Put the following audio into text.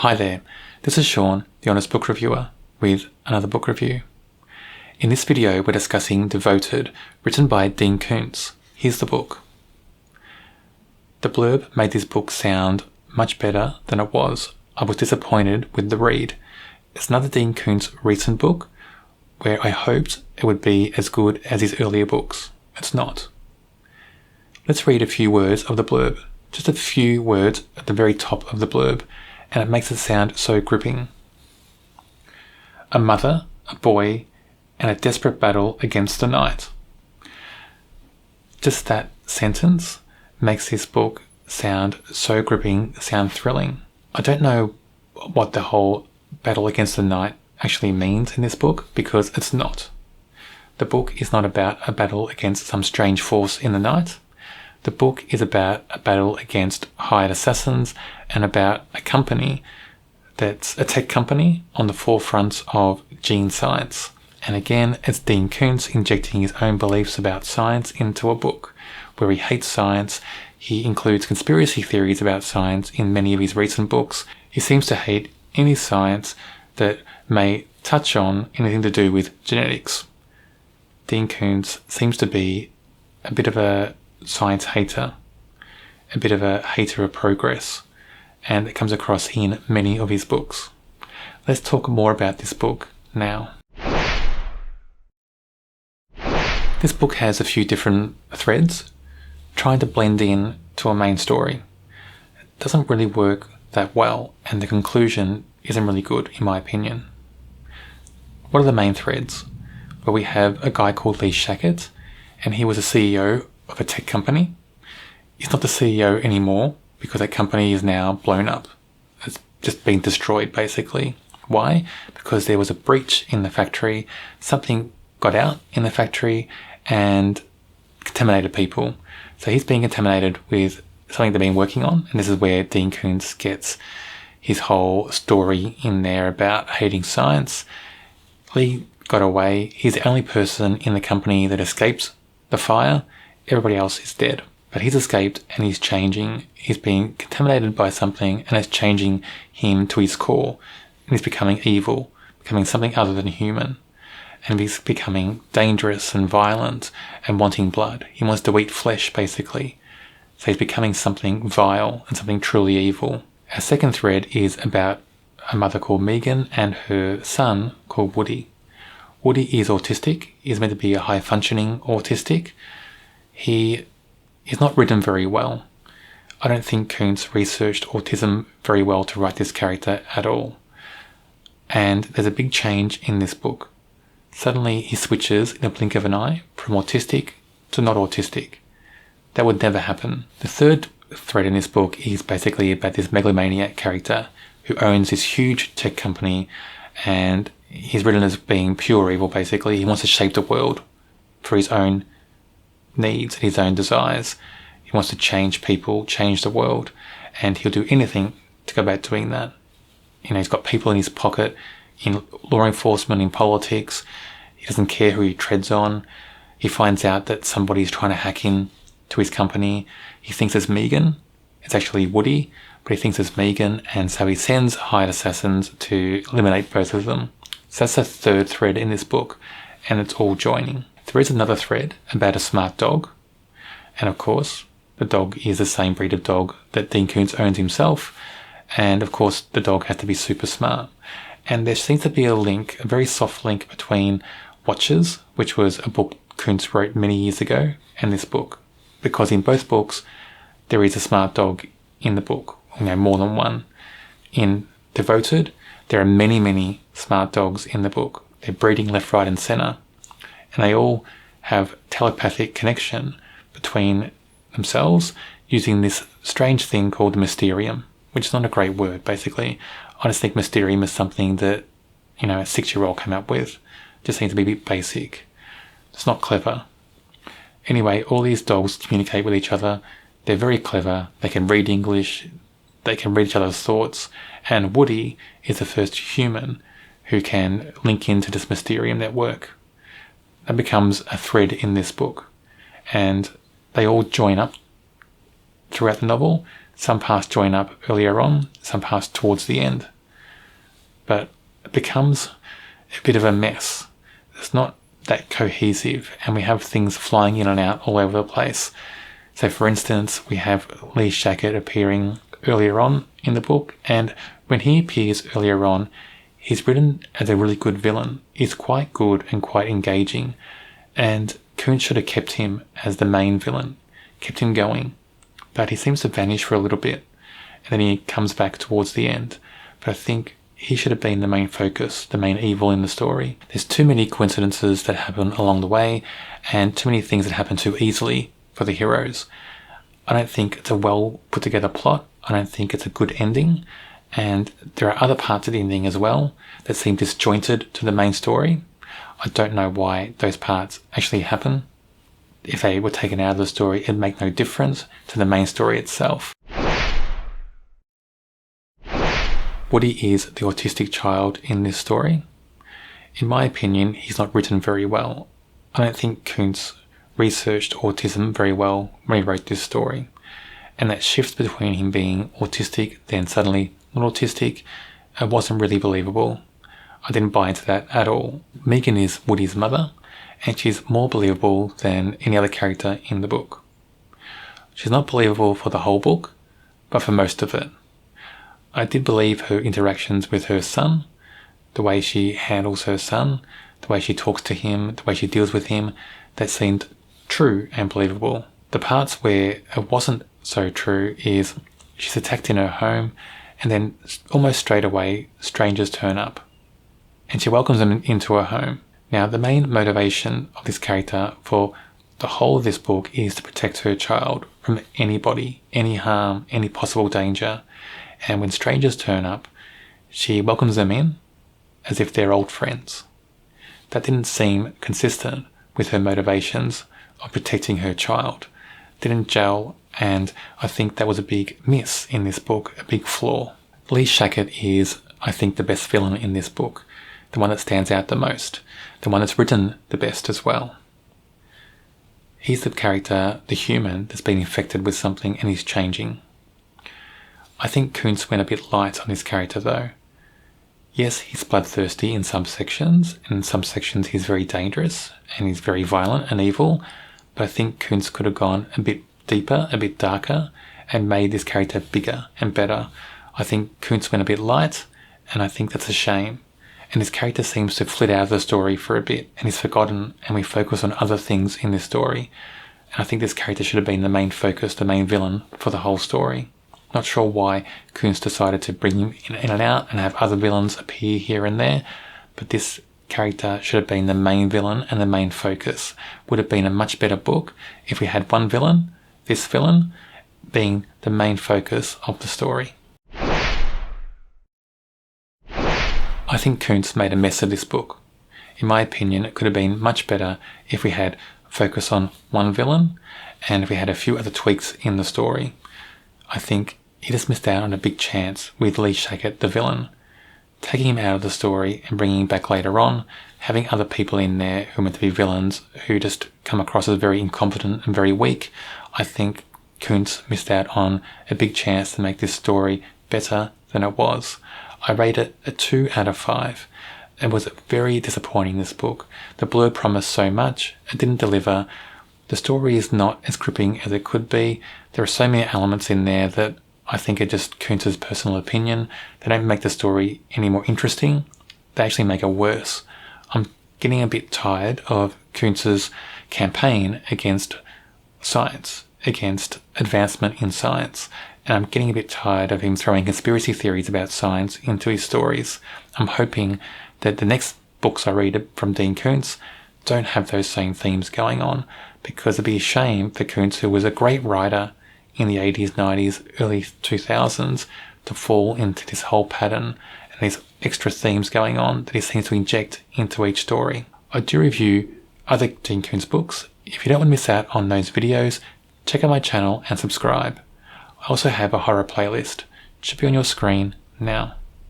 Hi there, this is Sean, the Honest Book Reviewer, with another book review. In this video we're discussing Devoted, written by Dean Koontz. Here's the book. The blurb made this book sound much better than it was. I was disappointed with the read. It's another Dean Koontz recent book where I hoped it would be as good as his earlier books. It's not. Let's read a few words of the blurb. Just a few words at the very top of the blurb, and it makes it sound so gripping. A mother, a boy, and a desperate battle against the night. Just that sentence makes this book sound so gripping, sound thrilling. I don't know what the whole battle against the night actually means in this book, because it's not. The book is not about a battle against some strange force in the night. The book is about a battle against hired assassins and about a company that's a tech company on the forefront of gene science. And again, it's Dean Koontz injecting his own beliefs about science into a book where he hates science. He includes conspiracy theories about science in many of his recent books. He seems to hate any science that may touch on anything to do with genetics. Dean Koontz seems to be a bit of a science hater, a bit of a hater of progress, and it comes across in many of his books. Let's talk more about this book now. This book has a few different threads trying to blend in to a main story. It doesn't really work that well, and the conclusion isn't really good in my opinion. What are the main threads? Well, we have a guy called Lee Shackett, and he was a CEO of a tech company. He's not the CEO anymore because that company is now blown up. It's just been destroyed basically. Why? Because there was a breach in the factory. Something got out in the factory and contaminated people. So he's being contaminated with something they've been working on, and this is where Dean Koontz gets his whole story in there about hating science. Lee got away. He's the only person in the company that escaped the fire. Everybody else is dead. But he's escaped and he's changing. He's being contaminated by something and it's changing him to his core. And he's becoming evil, becoming something other than human. And he's becoming dangerous and violent and wanting blood. He wants to eat flesh, basically. So he's becoming something vile and something truly evil. Our second thread is about a mother called Megan and her son called Woody. Woody is autistic. He's meant to be a high-functioning autistic. He is not written very well. I don't think Koontz researched autism very well to write this character at all. And there's a big change in this book. Suddenly he switches in a blink of an eye from autistic to not autistic. That would never happen. The third thread in this book is basically about this megalomaniac character who owns this huge tech company, and he's written as being pure evil basically. He wants to shape the world for his own needs and his own desires. He wants to change people, change the world, and he'll do anything to go about doing that. You know, he's got people in his pocket in law enforcement, in politics. He doesn't care who he treads on. He finds out that somebody's trying to hack in to his company. He thinks it's Megan. It's actually Woody, but he thinks it's Megan, and so he sends hired assassins to eliminate both of them. So that's the third thread in this book, and it's all joining. There is another thread about a smart dog, and of course the dog is the same breed of dog that Dean Koontz owns himself, and of course the dog has to be super smart. And there seems to be a link, a very soft link between Watchers, which was a book Koontz wrote many years ago, and this book, because in both books there is a smart dog in the book, more than one. In Devoted there are many smart dogs in the book. They're breeding left, right and centre. And they all have telepathic connection between themselves using this strange thing called the mysterium, which is not a great word, basically. I just think mysterium is something that, a 6-year-old came up with. Just seems to be a bit basic. It's not clever. Anyway, all these dogs communicate with each other. They're very clever. They can read English. They can read each other's thoughts. And Woody is the first human who can link into this mysterium network. That becomes a thread in this book, and they all join up throughout the novel. Some parts join up earlier on, some parts towards the end. But it becomes a bit of a mess. It's not that cohesive, and we have things flying in and out all over the place. So for instance, we have Lee Shackett appearing earlier on in the book, and when he appears earlier on, he's written as a really good villain. He's quite good and quite engaging, and Koontz should have kept him as the main villain, kept him going. But he seems to vanish for a little bit, and then he comes back towards the end. But I think he should have been the main focus, the main evil in the story. There's too many coincidences that happen along the way, and too many things that happen too easily for the heroes. I don't think it's a well put together plot. I don't think it's a good ending. And there are other parts of the ending as well that seem disjointed to the main story. I don't know why those parts actually happen. If they were taken out of the story, it'd make no difference to the main story itself. Woody is the autistic child in this story. In my opinion, he's not written very well. I don't think Koontz researched autism very well when he wrote this story. And that shift between him being autistic, then suddenly not autistic, wasn't really believable. I didn't buy into that at all. Megan is Woody's mother, and she's more believable than any other character in the book. She's not believable for the whole book, but for most of it. I did believe her interactions with her son, the way she handles her son, the way she talks to him, the way she deals with him, that seemed true and believable. The parts where it wasn't so true is she's attacked in her home, and then almost straight away strangers turn up, and she welcomes them into her home. Now, the main motivation of this character for the whole of this book is to protect her child from anybody, any harm, any possible danger. And when strangers turn up, she welcomes them in as if they're old friends. That didn't seem consistent with her motivations of protecting her child. Didn't gel, and I think that was a big miss in this book, a big flaw. Lee Shackett is, I think, the best villain in this book, the one that stands out the most, the one that's written the best as well. He's the character, the human, that's been infected with something and he's changing. I think Koontz went a bit light on his character though. Yes, he's bloodthirsty in some sections, and in some sections he's very dangerous and he's very violent and evil, but I think Koontz could have gone a bit deeper, a bit darker, and made this character bigger and better. I think Koontz went a bit light, and I think that's a shame. And his character seems to have flit out of the story for a bit, and he's forgotten, and we focus on other things in this story. And I think this character should have been the main focus, the main villain for the whole story. Not sure why Koontz decided to bring him in and out and have other villains appear here and there, but this character should have been the main villain and the main focus. Would have been a much better book if we had one villain, this villain, being the main focus of the story. I think Koontz made a mess of this book. In my opinion, it could have been much better if we had focus on one villain and if we had a few other tweaks in the story. I think he just missed out on a big chance with Lee Shackett, the villain. Taking him out of the story and bringing him back later on, having other people in there who are meant to be villains who just come across as very incompetent and very weak, I think Koontz missed out on a big chance to make this story better than it was. I rate it a 2 out of 5. It was very disappointing, this book. The blurb promised so much, it didn't deliver. The story is not as gripping as it could be. There are so many elements in there that I think are just Koontz's personal opinion. They don't make the story any more interesting. They actually make it worse. I'm getting a bit tired of Koontz's campaign against science, against advancement in science. And I'm getting a bit tired of him throwing conspiracy theories about science into his stories. I'm hoping that the next books I read from Dean Koontz don't have those same themes going on, because it'd be a shame for Koontz, who was a great writer in the 80s, 90s, early 2000s, to fall into this whole pattern and these extra themes going on that he seems to inject into each story. I do review other Dean Koontz books. If you don't want to miss out on those videos, check out my channel and subscribe. I also have a horror playlist. It should be on your screen now.